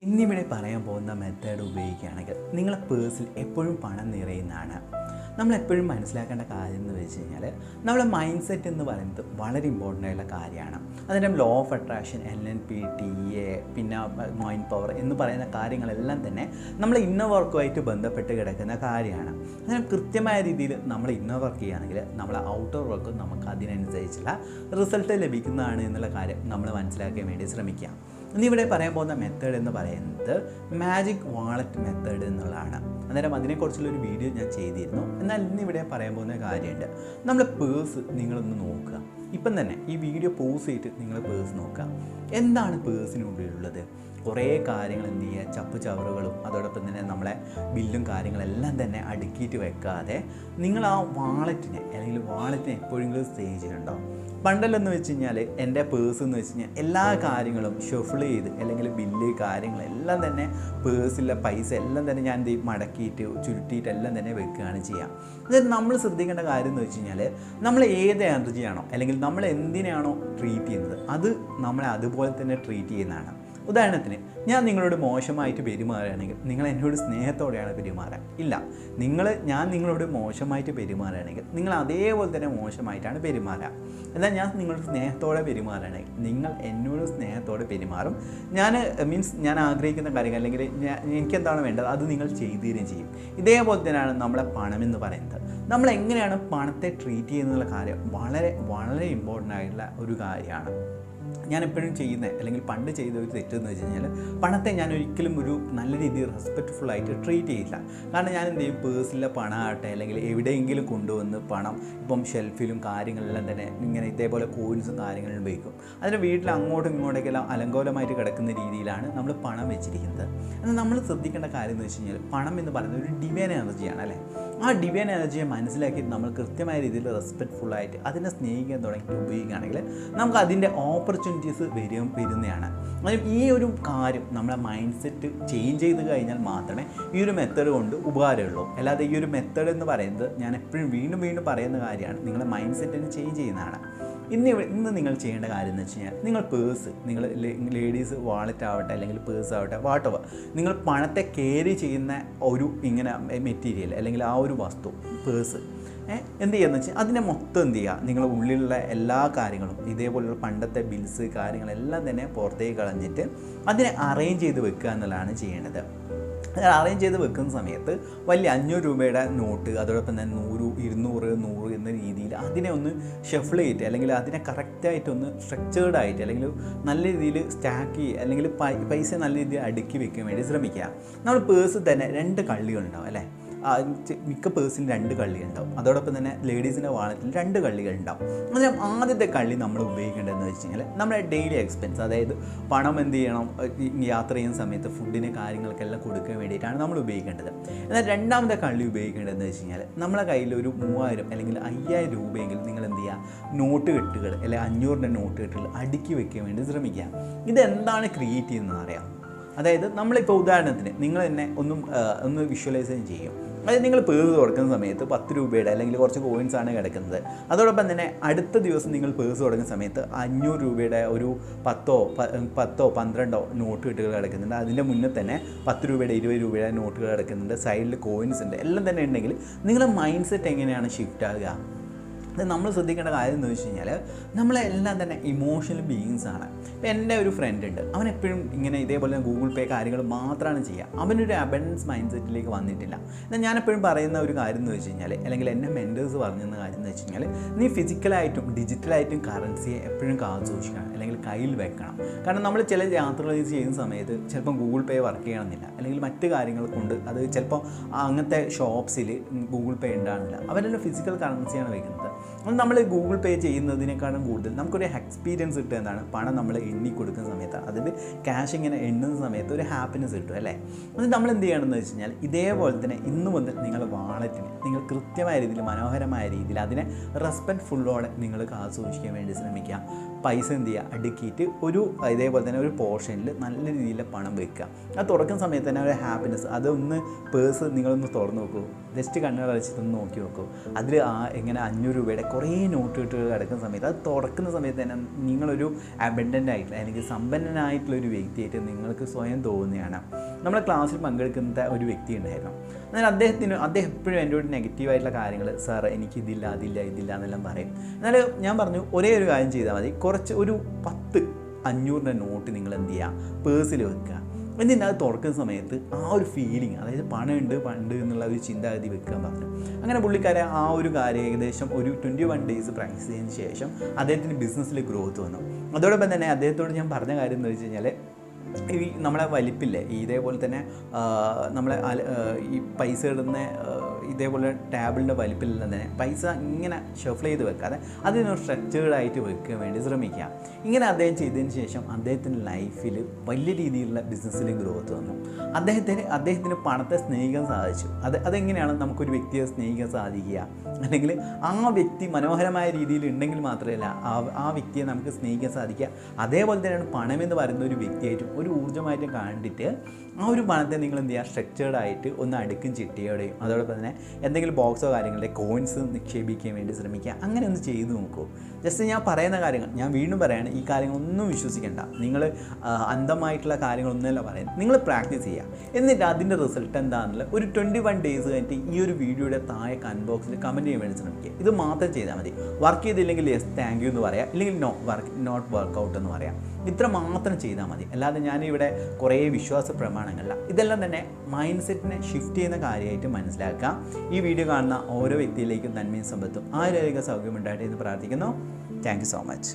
ഇന്നിവിടെ പറയാൻ പോകുന്ന മെത്തേഡ് ഉപയോഗിക്കുകയാണെങ്കിൽ നിങ്ങളെ പേഴ്സിൽ എപ്പോഴും പണം നിറയുന്നതാണ്. നമ്മളെപ്പോഴും മനസ്സിലാക്കേണ്ട കാര്യം എന്ന് വെച്ച് കഴിഞ്ഞാൽ നമ്മളെ മൈൻഡ് സെറ്റ് എന്ന് പറയുന്നത് വളരെ ഇമ്പോർട്ടൻ്റ് ആയിട്ടുള്ള കാര്യമാണ്. അതിൻ്റെ law of attraction, LNP, TA, പിന്നെ മൈൻഡ് പവർ എന്ന് പറയുന്ന കാര്യങ്ങളെല്ലാം തന്നെ നമ്മൾ ഇന്നർ വർക്കുമായിട്ട് ബന്ധപ്പെട്ട് കിടക്കുന്ന കാര്യമാണ്. അങ്ങനെ കൃത്യമായ രീതിയിൽ നമ്മൾ ഇന്നർ വർക്ക് ചെയ്യുകയാണെങ്കിൽ നമ്മളെ ഔട്ടർ വർക്കും നമുക്ക് അതിനനുസരിച്ചുള്ള റിസൾട്ട് ലഭിക്കുന്നതാണ് എന്നുള്ള കാര്യം നമ്മൾ മനസ്സിലാക്കാൻ വേണ്ടി ശ്രമിക്കുക. ഇന്നിവിടെ പറയാൻ പോകുന്ന മെത്തേഡ് എന്ന് പറയുന്നത് മാജിക് വാളറ്റ് മെത്തേഡ് എന്നുള്ളതാണ്. അന്നേരം അതിനെക്കുറിച്ചുള്ളൊരു വീഡിയോ ഞാൻ ചെയ്തിരുന്നു. എന്നാൽ ഇന്നിവിടെ പറയാൻ പോകുന്ന കാര്യമുണ്ട്. നമ്മുടെ പേഴ്സ് നിങ്ങളൊന്ന് നോക്കുക. ഇപ്പം തന്നെ ഈ വീഡിയോ പോസ് ചെയ്തിട്ട് നിങ്ങൾ പേഴ്സ് നോക്കുക. എന്താണ് പേഴ്സിനുള്ളിലുള്ളത്? കുറേ കാര്യങ്ങൾ എന്ത് ചെയ്യുക, ചപ്പ് ചവറുകളും അതോടൊപ്പം തന്നെ നമ്മളെ ബില്ലും കാര്യങ്ങളെല്ലാം തന്നെ അടുക്കിയിട്ട് വെക്കാതെ നിങ്ങൾ ആ വാളറ്റിനെ എപ്പോഴെങ്കിലും സേവ് ചെയ്യുന്നുണ്ടോ? പണ്ടല്ലെന്ന് വെച്ച് കഴിഞ്ഞാൽ എൻ്റെ പേഴ്സ് എന്ന് വെച്ച് കഴിഞ്ഞാൽ എല്ലാ കാര്യങ്ങളും ഷഫിൾ ചെയ്ത് അല്ലെങ്കിൽ ബില്ല് കാര്യങ്ങളെല്ലാം തന്നെ പേഴ്സിലെ പൈസ എല്ലാം തന്നെ ഞാൻ എന്ത് മടക്കിയിട്ട് ചുരുട്ടിയിട്ട് എല്ലാം തന്നെ വെക്കുകയാണ് ചെയ്യുക. അതായത് നമ്മൾ ശ്രദ്ധിക്കേണ്ട കാര്യം എന്ന് വെച്ച് കഴിഞ്ഞാൽ നമ്മൾ ഏത് എനർജിയാണോ അല്ലെങ്കിൽ നമ്മൾ എന്തിനാണോ ട്രീറ്റ് ചെയ്യുന്നത് അത് നമ്മളെ അതുപോലെ തന്നെ ട്രീറ്റ് ചെയ്യുന്നതാണ്. ഉദാഹരണത്തിന് ഞാൻ നിങ്ങളോട് മോശമായിട്ട് പെരുമാറുകയാണെങ്കിൽ നിങ്ങൾ എന്നോട് സ്നേഹത്തോടെയാണ് പെരുമാറുക. ഇല്ല, ഞാൻ നിങ്ങളോട് മോശമായിട്ട് പെരുമാറുകയാണെങ്കിൽ നിങ്ങൾ അതേപോലെ തന്നെ മോശമായിട്ടാണ് പെരുമാറുക. എന്നാൽ ഞാൻ നിങ്ങളോട് സ്നേഹത്തോടെ പെരുമാറുകയാണെങ്കിൽ നിങ്ങൾ എന്നോട് സ്നേഹത്തോടെ പെരുമാറും. ഞാൻ ആഗ്രഹിക്കുന്ന കാര്യങ്ങൾ അല്ലെങ്കിൽ എനിക്കെന്താണ് വേണ്ടത് അത് നിങ്ങൾ ചെയ്തുതരും ചെയ്യും. ഇതേപോലെ തന്നെയാണ് നമ്മളെ പണം എന്ന് പറയുന്നത്. നമ്മൾ എങ്ങനെയാണ് പണത്തെ ട്രീറ്റ് ചെയ്യുന്നുള്ള കാര്യം വളരെ വളരെ ഇമ്പോർട്ടൻ്റ് ആയിട്ടുള്ള ഒരു കാര്യമാണ്. ഞാൻ എപ്പോഴും അല്ലെങ്കിൽ പണ്ട് ചെയ്ത ഒരു തെറ്റെന്ന് വെച്ച് കഴിഞ്ഞാൽ പണത്തെ ഞാൻ ഒരിക്കലും ഒരു നല്ല രീതിയിൽ റെസ്പെക്റ്റ്ഫുള്ളായിട്ട് ട്രീറ്റ് ചെയ്യില്ല. കാരണം ഞാൻ എന്ത് ചെയ്യും, പേഴ്സിലെ പണമാകട്ടെ അല്ലെങ്കിൽ എവിടെയെങ്കിലും കൊണ്ടുവന്ന് പണം ഇപ്പം ഷെൽഫിലും കാര്യങ്ങളെല്ലാം തന്നെ ഇങ്ങനെ ഇതേപോലെ കോയിൻസും കാര്യങ്ങളും വയ്ക്കും. അതിൻ്റെ വീട്ടിൽ അങ്ങോട്ടും ഇങ്ങോട്ടേക്കെല്ലാം അലങ്കോലമായിട്ട് കിടക്കുന്ന രീതിയിലാണ് നമ്മൾ പണം വെച്ചിരിക്കുന്നത്. എന്നാൽ നമ്മൾ ശ്രദ്ധിക്കേണ്ട കാര്യം എന്ന് വെച്ച് കഴിഞ്ഞാൽ പണം എന്ന് പറയുന്നത് ഒരു ഡിവൈൻ എനർജിയാണ് അല്ലേ. ആ ഡിവൈൻ എനർജിയെ മനസ്സിലാക്കി നമ്മൾ കൃത്യമായ രീതിയിൽ റെസ്പെക്റ്റ്ഫുള്ളായിട്ട് അതിനെ സ്നേഹിക്കാൻ തുടങ്ങിയിട്ട് ഉപയോഗിക്കുകയാണെങ്കിൽ നമുക്ക് അതിൻ്റെ ഓപ്പർച്യൂണിറ്റീസ് വരുന്നതാണ്. അതായത് ഈ ഒരു കാര്യം നമ്മളെ മൈൻഡ് സെറ്റ് ചേഞ്ച് ചെയ്ത് കഴിഞ്ഞാൽ മാത്രമേ ഈ ഒരു മെത്തേഡ് കൊണ്ട് ഉപകാരമുള്ളൂ. അല്ലാതെ ഈ ഒരു മെത്തേഡ് എന്ന് പറയുന്നത് ഞാൻ എപ്പോഴും വീണ്ടും പറയുന്ന കാര്യമാണ്, നിങ്ങളുടെ മൈൻഡ് സെറ്റിനെ ചേഞ്ച് ചെയ്യുന്നതാണ്. ഇന്ന് നിങ്ങൾ ചെയ്യേണ്ട കാര്യം എന്ന് വെച്ച് കഴിഞ്ഞാൽ നിങ്ങൾ പേഴ്സ്, നിങ്ങൾ ലേഡീസ് വാളറ്റ് ആവട്ടെ അല്ലെങ്കിൽ പേഴ്സ് ആവട്ടെ വാട്ടവർ, നിങ്ങൾ പണത്തെ ക്യാരി ചെയ്യുന്ന ഒരു ഇങ്ങനെ മെറ്റീരിയൽ അല്ലെങ്കിൽ ആ ഒരു വസ്തു പേഴ്സ് എന്ത് ചെയ്യുകയെന്ന് വെച്ചാൽ അതിനെ മൊത്തം എന്ത് ചെയ്യുക, നിങ്ങളുടെ ഉള്ളിലുള്ള എല്ലാ കാര്യങ്ങളും ഇതേപോലുള്ള പണ്ടത്തെ ബിൽസ് കാര്യങ്ങളെല്ലാം തന്നെ പുറത്തേക്ക് കളഞ്ഞിട്ട് അതിനെ അറേഞ്ച് ചെയ്ത് വെക്കുക എന്നുള്ളതാണ് ചെയ്യേണ്ടത്. അറേഞ്ച് ചെയ്ത് വെക്കുന്ന സമയത്ത് വലിയ 500 രൂപയുടെ നോട്ട് അതോടൊപ്പം തന്നെ 100, 200, 100 എന്ന രീതിയിൽ അതിനെ ഒന്ന് ഷഫിൾ ചെയ്തിട്ട് അല്ലെങ്കിൽ അതിനെ കറക്റ്റായിട്ടൊന്ന് സ്ട്രക്ചേർഡ് ആയിട്ട് അല്ലെങ്കിൽ നല്ല രീതിയിൽ സ്റ്റാക്ക് ചെയ്യുക അല്ലെങ്കിൽ പൈസ നല്ല രീതിയിൽ അടുക്കി വെക്കാൻ വേണ്ടി ശ്രമിക്കുക. നമ്മൾ പേഴ്സിൽ തന്നെ 2 കള്ളികളുണ്ടാവും അല്ലേ. മിക്ക പേഴ്സിന് 2 കള്ളിയുണ്ടാവും. അതോടൊപ്പം തന്നെ ലേഡീസിൻ്റെ വാളറ്റിൽ 2 കള്ളികളുണ്ടാവും. അതിന് ആദ്യത്തെ കള്ളി നമ്മൾ ഉപയോഗിക്കേണ്ടതെന്ന് വെച്ച് കഴിഞ്ഞാൽ നമ്മുടെ ഡെയിലി എക്സ്പെൻസ്, അതായത് പണം എന്ത് ചെയ്യണം, യാത്ര ചെയ്യുന്ന സമയത്ത് ഫുഡിന് കാര്യങ്ങൾക്കെല്ലാം കൊടുക്കാൻ വേണ്ടിയിട്ടാണ് നമ്മൾ ഉപയോഗിക്കേണ്ടത്. എന്നാൽ രണ്ടാമത്തെ കള്ളി ഉപയോഗിക്കേണ്ടതെന്ന് വെച്ച് കഴിഞ്ഞാൽ നമ്മളെ കയ്യിൽ ഒരു 3000 അല്ലെങ്കിൽ 5000 രൂപയെങ്കിലും നിങ്ങൾ എന്ത് ചെയ്യുക, നോട്ട് കെട്ടുകൾ അല്ലെങ്കിൽ 500ൻ്റെ നോട്ട് കെട്ടുകൾ അടുക്കി വെക്കാൻ വേണ്ടി ശ്രമിക്കുക. ഇതെന്താണ് ക്രിയേറ്റ് ചെയ്യുന്നതെന്ന് അറിയാം. അതായത് നമ്മളിപ്പോൾ ഉദാഹരണത്തിന് നിങ്ങൾ തന്നെ ഒന്ന് വിഷ്വലൈസേഷൻ ചെയ്യും. അതായത് നിങ്ങൾ പേഴ്സ് തുറക്കുന്ന സമയത്ത് 10 രൂപയുടെ അല്ലെങ്കിൽ കുറച്ച് കോയിൻസാണ് കിടക്കുന്നത്. അതോടൊപ്പം തന്നെ അടുത്ത ദിവസം നിങ്ങൾ പേഴ്സ് തുറക്കുന്ന സമയത്ത് 500 രൂപയുടെ ഒരു 10, 12 നോട്ട് കെട്ടുകൾ കിടക്കുന്നുണ്ട്. അതിൻ്റെ മുന്നേ തന്നെ 10 രൂപയുടെ 20 രൂപയുടെ നോട്ടുകൾ കിടക്കുന്നുണ്ട്. സൈഡിൽ കോയിൻസ് ഉണ്ട്. എല്ലാം തന്നെ ഉണ്ടെങ്കിൽ നിങ്ങളുടെ മൈൻഡ് സെറ്റ് എങ്ങനെയാണ് ഷിഫ്റ്റ് ആകുക? അത് നമ്മൾ ശ്രദ്ധിക്കേണ്ട കാര്യം എന്ന് വെച്ച് കഴിഞ്ഞാൽ നമ്മളെല്ലാം തന്നെ ഇമോഷണൽ ബീയിങ്സ് ആണ്. ഇപ്പം എൻ്റെ ഒരു ഫ്രണ്ട് ഉണ്ട്, അവൻ എപ്പോഴും ഇങ്ങനെ ഇതേപോലെ ഗൂഗിൾ പേ കാര്യങ്ങൾ മാത്രമാണ് ചെയ്യുക. അവനൊരു അബൻഡൻസ് മൈൻഡ് സെറ്റിലേക്ക് വന്നിട്ടില്ല. എന്നാൽ ഞാനെപ്പോഴും പറയുന്ന ഒരു കാര്യം എന്ന് വെച്ച് കഴിഞ്ഞാൽ അല്ലെങ്കിൽ എൻ്റെ മെൻറ്റേഴ്സ് പറഞ്ഞിരുന്ന കാര്യം എന്ന് വെച്ച് കഴിഞ്ഞാൽ നീ ഫിസിക്കലായിട്ടും ഡിജിറ്റലായിട്ടും കറൻസിയെ എപ്പോഴും കാത്തു സൂക്ഷിക്കണം അല്ലെങ്കിൽ കയ്യിൽ വെക്കണം. കാരണം നമ്മൾ ചില യാത്രകൾ ചെയ്യുന്ന സമയത്ത് ചിലപ്പം ഗൂഗിൾ പേ വർക്ക് ചെയ്യണമെന്നില്ല അല്ലെങ്കിൽ മറ്റ് കാര്യങ്ങൾ കൊണ്ട് അത് ചിലപ്പോൾ അങ്ങനത്തെ ഷോപ്സിൽ ഗൂഗിൾ പേ ഉണ്ടാകുന്നില്ല. അവരെല്ലാം ഫിസിക്കൽ കറൻസിയാണ് വെക്കുന്നത്. നമ്മൾ ഗൂഗിൾ പേ ചെയ്യുന്നതിനേക്കാളും കൂടുതൽ നമുക്കൊരു എക്സ്പീരിയൻസ് കിട്ടുക എന്താണ്, പണം നമ്മൾ എണ്ണി കൊടുക്കുന്ന സമയത്ത് അതിൻ്റെ ക്യാഷ് ഇങ്ങനെ എണ്ണുന്ന സമയത്ത് ഒരു ഹാപ്പിനെസ് കിട്ടും അല്ലേ. അത് നമ്മൾ എന്ത് ചെയ്യണമെന്ന് വെച്ച് കഴിഞ്ഞാൽ ഇതേപോലെ തന്നെ ഇന്ന് മുതൽ നിങ്ങൾ വാളറ്റിന് നിങ്ങൾ കൃത്യമായ രീതിയിൽ മനോഹരമായ രീതിയിൽ അതിനെ റെസ്പെക്റ്റ്ഫുള്ളോടെ നിങ്ങൾ ആസ്വദിക്കാൻ വേണ്ടി ശ്രമിക്കുക. പൈസ എന്ത് ചെയ്യുക, അടുക്കിയിട്ട് ഇതേപോലെ തന്നെ ഒരു പോർഷനിൽ നല്ല രീതിയിൽ പണം വെക്കുക. അത് തുറക്കുന്ന സമയത്ത് തന്നെ ഒരു ഹാപ്പിനെസ്, അതൊന്ന് പേഴ്സ് നിങ്ങളൊന്ന് തുറന്ന് നോക്കൂ, ജസ്റ്റ് കണ്ണുകൾ അടച്ചിട്ടൊന്ന് നോക്കി നോക്കൂ. അതിൽ എങ്ങനെ 500 രൂപയുടെ കുറേ നോട്ട് കെട്ടുകൾ കിടക്കുന്ന സമയത്ത് അത് തുറക്കുന്ന സമയത്ത് തന്നെ നിങ്ങളൊരു അബൻഡൻ്റ് ആയിട്ടുള്ള അല്ലെങ്കിൽ സമ്പന്നനായിട്ടുള്ളൊരു വ്യക്തിയായിട്ട് നിങ്ങൾക്ക് സ്വയം തോന്നുകയാണ്. നമ്മളെ ക്ലാസ്സിൽ പങ്കെടുക്കുന്ന ഒരു വ്യക്തി ഉണ്ടായിരുന്നു. എന്നാൽ അദ്ദേഹം എപ്പോഴും എന്നോട് നെഗറ്റീവായിട്ടുള്ള കാര്യങ്ങൾ, സാർ എനിക്കിതില്ല ഇതില്ല എന്നെല്ലാം പറയും. എന്നാൽ ഞാൻ പറഞ്ഞു, ഒരേ ഒരു കാര്യം ചെയ്താൽ മതി, കുറച്ച് ഒരു 10-500 നോട്ട് നിങ്ങൾ എന്ത് ചെയ്യുക, പേഴ്സിൽ വെക്കുക. എന്നിട്ട് അത് തുറക്കുന്ന സമയത്ത് ആ ഒരു ഫീലിംഗ്, അതായത് പണ്ട് എന്നുള്ള ഒരു ചിന്താഗതി വെക്കാൻ പറഞ്ഞു. അങ്ങനെ പുള്ളിക്കാരെ ആ ഒരു കാര്യം ഏകദേശം ഒരു 21 ഡേയ്സ് പ്രാക്ടീസ് ചെയ്തതിന് ശേഷം അദ്ദേഹത്തിന് ബിസിനസ്സിൽ ഗ്രോത്ത് വന്നു. അതോടൊപ്പം തന്നെ അദ്ദേഹത്തോട് ഞാൻ പറഞ്ഞ കാര്യം എന്ന് വെച്ച് കഴിഞ്ഞാൽ, ഈ നമ്മളെ വലിപ്പില്ലേ, ഇതേപോലെ തന്നെ നമ്മളെ ഈ പൈസ ഇടുന്ന ഇതേപോലെ ടേബിളിൻ്റെ വലിപ്പിലെല്ലാം തന്നെ പൈസ ഇങ്ങനെ ഷഫിൾ ചെയ്ത് വെക്കാതെ അതിനൊരു സ്ട്രക്ചേർഡായിട്ട് വെക്കാൻ വേണ്ടി ശ്രമിക്കുക. ഇങ്ങനെ അദ്ദേഹം ചെയ്തതിന് ശേഷം അദ്ദേഹത്തിൻ്റെ ലൈഫിൽ വലിയ രീതിയിലുള്ള ബിസിനസ്സിൽ ഗ്രോത്ത് വന്നു. അദ്ദേഹത്തിന് പണത്തെ സ്നേഹിക്കാൻ സാധിച്ചു. അതെങ്ങനെയാണ് നമുക്കൊരു വ്യക്തിയെ സ്നേഹിക്കാൻ സാധിക്കുക, അല്ലെങ്കിൽ ആ വ്യക്തി മനോഹരമായ രീതിയിൽ ഉണ്ടെങ്കിൽ മാത്രമല്ല ആ വ്യക്തിയെ നമുക്ക് സ്നേഹിക്കാൻ സാധിക്കുക. അതേപോലെ തന്നെയാണ് പണമെന്ന് പറയുന്ന ഒരു വ്യക്തിയായിട്ടും ഒരു ഊർജ്ജമായിട്ടും കണ്ടിട്ട് ആ ഒരു പണത്തെ നിങ്ങൾ എന്ത് ചെയ്യുക, സ്ട്രക്ചേർഡായിട്ട് ഒന്ന് അടുക്കും ചിട്ടിയോടെയും അതോടൊപ്പം തന്നെ എന്തെങ്കിലും ബോക്സോ കാര്യങ്ങളുടെ കോയിൻസ് നിക്ഷേപിക്കാൻ വേണ്ടി ശ്രമിക്കുക. അങ്ങനെ ഒന്ന് ചെയ്തു നോക്കൂ. ജസ്റ്റ് ഞാൻ പറയുന്ന കാര്യങ്ങൾ ഞാൻ വീണ്ടും പറയുകയാണ്, ഈ കാര്യങ്ങളൊന്നും വിശ്വസിക്കേണ്ട. നിങ്ങൾ അന്ധമായിട്ടുള്ള കാര്യങ്ങളൊന്നുമല്ല പറയുന്നത്. നിങ്ങൾ പ്രാക്ടീസ് ചെയ്യുക. എന്നിട്ട് അതിൻ്റെ റിസൾട്ട് എന്താണെന്നുള്ള ഒരു 21 ഡേയ്സ് കഴിഞ്ഞിട്ട് ഈ ഒരു വീഡിയോയുടെ താഴെ കമൻറ്റ് ബോക്സിൽ കമൻറ്റ് ചെയ്യാൻ വേണ്ടി ശ്രമിക്കുക. ഇത് മാത്രം ചെയ്താൽ മതി. വർക്ക് ചെയ്തില്ലെങ്കിൽ യെസ് താങ്ക് യു എന്ന് പറയാം, ഇല്ലെങ്കിൽ നോട്ട് വർക്കൗട്ട് എന്ന് പറയാം. ഇത്ര മാത്രം ചെയ്താൽ മതി. അല്ലാതെ ഞാനിവിടെ കുറേ വിശ്വാസ പ്രമാണങ്ങളല്ല. ഇതെല്ലാം തന്നെ മൈൻഡ് സെറ്റിനെ ഷിഫ്റ്റ് ചെയ്യുന്ന കാര്യമായിട്ട് മനസ്സിലാക്കുക. ഈ വീഡിയോ കാണുന്ന ഓരോ വ്യക്തിയിലേക്കും നന്മയും സമ്പത്തും ആരോഗ്യ സൗഖ്യം ഉണ്ടാകട്ടെ എന്ന് പ്രാർത്ഥിക്കുന്നു. Thank you so much.